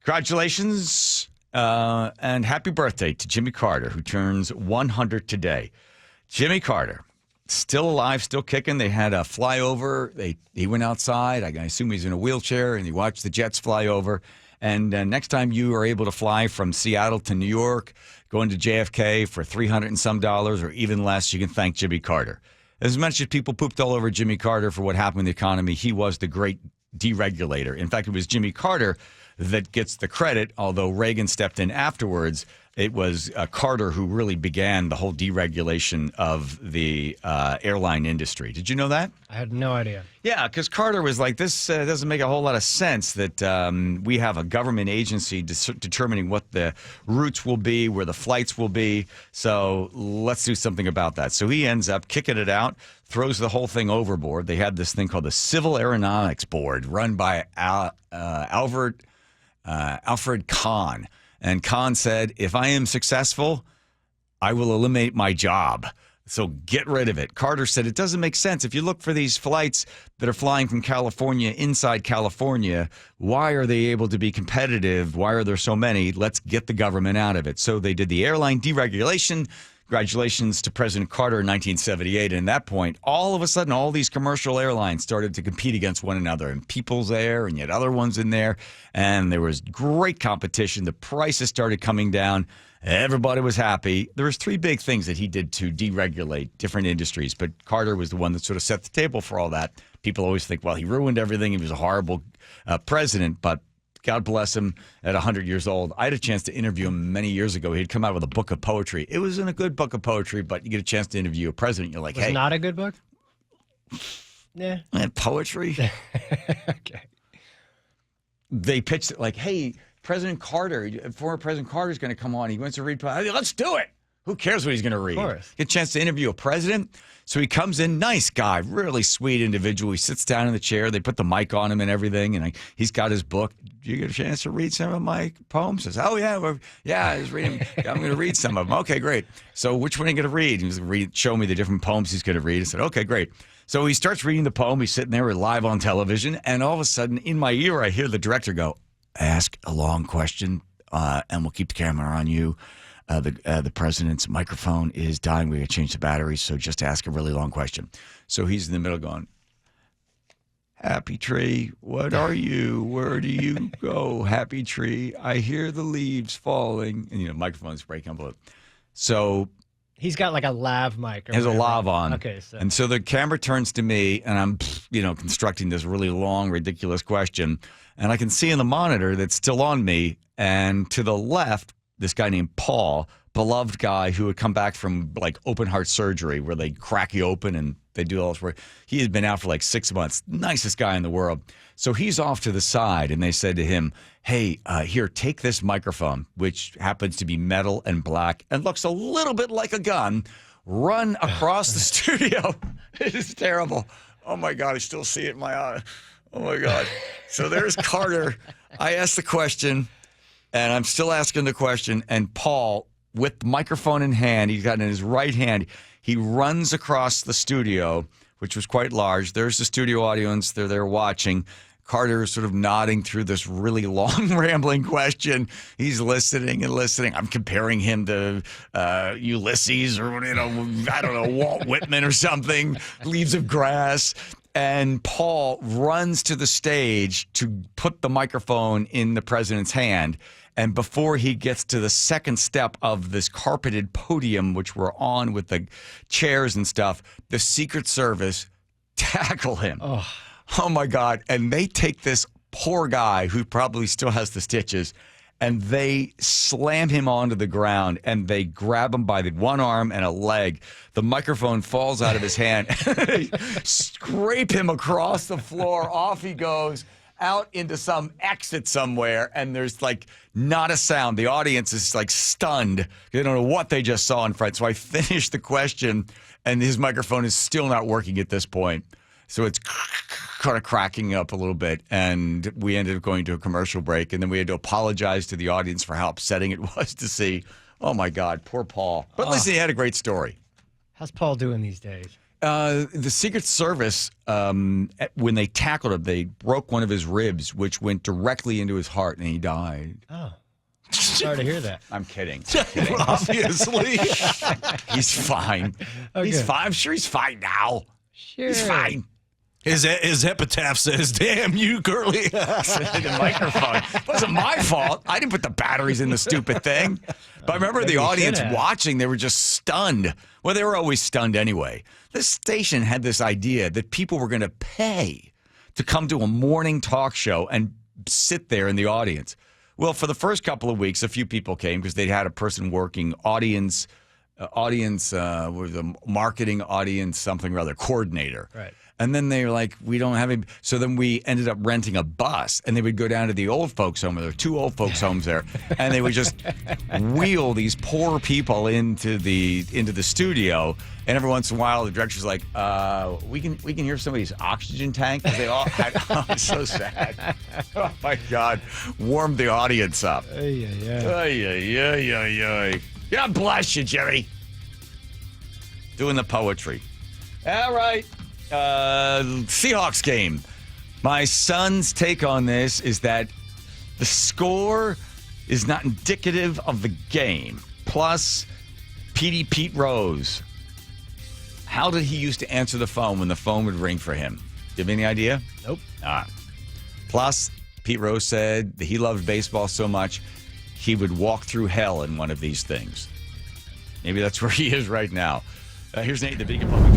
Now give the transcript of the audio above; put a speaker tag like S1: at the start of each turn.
S1: Congratulations and happy birthday to Jimmy Carter, who turns 100 today. Jimmy Carter, still alive, still kicking. They had a flyover. He went outside. I assume he's in a wheelchair, and he watched the jets fly over. And next time you are able to fly from Seattle to New York, going to JFK for $300 and some or even less, you can thank Jimmy Carter. As much as people pooped all over Jimmy Carter for what happened in the economy, he was the great deregulator. In fact, it was Jimmy Carter that gets the credit, although Reagan stepped in afterwards. It was Carter who really began the whole deregulation of the airline industry. Did you know that?
S2: I had no idea.
S1: Yeah, because Carter was like, this doesn't make a whole lot of sense that we have a government agency determining what the routes will be, where the flights will be. So let's do something about that. So he ends up kicking it out, throws the whole thing overboard. They had this thing called the Civil Aeronautics Board run by Alfred Kahn. And Kahn said, if I am successful, I will eliminate my job. So get rid of it. Carter said, it doesn't make sense. If you look for these flights that are flying from California inside California, why are they able to be competitive? Why are there so many? Let's get the government out of it. So they did the airline deregulation. Congratulations to President Carter in 1978. And at that point, all of a sudden, all these commercial airlines started to compete against one another. And People's Air and yet other ones in there. And there was great competition. The prices started coming down. Everybody was happy. There was three big things that he did to deregulate different industries. But Carter was the one that sort of set the table for all that. People always think, well, he ruined everything. He was a horrible president. But God bless him at 100 years old. I had a chance to interview him many years ago. He'd come out with a book of poetry. It wasn't a good book of poetry, but you get a chance to interview a president. You're like,
S2: hey. Was not a good book? Yeah.
S1: And poetry?
S2: Okay.
S1: They pitched it like, hey, President Carter, former President Carter's going to come on. He wants to read poetry. Let's do it. Who cares what he's going to read?
S2: Of course.
S1: Get a chance to interview a president. So he comes in, nice guy, really sweet individual. He sits down in the chair. They put the mic on him and everything, and he's got his book. Do you get a chance to read some of my poems? He says, oh, yeah, I was reading. I'm going to read some of them. Okay, great. So which one are you going to read? He was going to show me the different poems he's going to read. I said, okay, great. So he starts reading the poem. He's sitting there live on television, and all of a sudden, in my ear, I hear the director go, ask a long question, and we'll keep the camera on you. The president's microphone is dying. We got to change the batteries, so just ask a really long question. So he's in the middle going, Happy Tree, what are you? Where do you go? Happy Tree, I hear the leaves falling. And, microphone's breaking up a little. So
S2: he's got like a lav mic.
S1: Has a lav on.
S2: Okay. So.
S1: And so the camera turns to me, and I'm, constructing this really long, ridiculous question. And I can see in the monitor that's still on me. And to the left, this guy named Paul, beloved guy who had come back from like open heart surgery where they crack you open and they do all this work. He had been out for like 6 months. Nicest guy in the world. So he's off to the side, and they said to him, hey, here, take this microphone, which happens to be metal and black and looks a little bit like a gun. Run across the studio. It is terrible. Oh, my God. I still see it in my eye. Oh, my God. So there's Carter. I asked the question. And I'm still asking the question, and Paul, with the microphone in hand, he's got it in his right hand, he runs across the studio, which was quite large. There's the studio audience. They're there watching. Carter is sort of nodding through this really long, rambling question. He's listening and listening. I'm comparing him to Ulysses or, I don't know, Walt Whitman or something, Leaves of Grass. And Paul runs to the stage to put the microphone in the president's hand. And before he gets to the second step of this carpeted podium, which we're on with the chairs and stuff, the Secret Service tackle him. Oh, my God. And they take this poor guy who probably still has the stitches, and they slam him onto the ground, and they grab him by the one arm and a leg. The microphone falls out of his hand. They scrape him across the floor. Off he goes out into some exit somewhere, and there's like not a sound. The audience is like stunned. They don't know what they just saw in front. So I finished the question, and his microphone is still not working at this point. So it's kind of cracking up a little bit, and we ended up going to a commercial break, and then we had to apologize to the audience for how upsetting it was to see. Oh, my God, poor Paul. But listen, he had a great story.
S2: How's Paul doing these days?
S1: The Secret Service, when they tackled him, they broke one of his ribs, which went directly into his heart, and he died.
S2: Oh. Sorry to hear that.
S1: I'm kidding.
S3: Obviously.
S1: He's fine.
S2: Oh,
S1: He's
S2: good.
S1: fine. I'm sure he's fine now.
S2: Sure.
S1: He's fine.
S3: His epitaph says, "Damn you, Curly."
S1: The microphone. It wasn't my fault. I didn't put the batteries in the stupid thing. But I remember
S2: Maybe
S1: the
S2: you
S1: audience
S2: should have.
S1: watching, they were just stunned. Well, they were always stunned anyway. This station had this idea that people were going to pay to come to a morning talk show and sit there in the audience. Well, for the first couple of weeks, a few people came because they'd had a person working was a marketing audience, something or other, coordinator.
S2: Right.
S1: And then they were like, we don't have him. So then we ended up renting a bus, and they would go down to the old folks' home. There were 2 old folks' homes there, and they would just wheel these poor people into the studio. And every once in a while, the director's like, we can hear somebody's oxygen tank. 'Cause they all had, oh, it's so sad. Oh my God, warmed the audience up.
S2: Yeah.
S1: Ay. God bless you, Jerry. Doing the poetry. All right. Seahawks game. My son's take on this is that the score is not indicative of the game. Plus, Pete Rose. How did he used to answer the phone when the phone would ring for him? Do you have any idea?
S2: Nope.
S1: Plus, Pete Rose said that he loved baseball so much he would walk through hell in one of these things. Maybe that's where he is right now. Here's Nate, the Beacon Public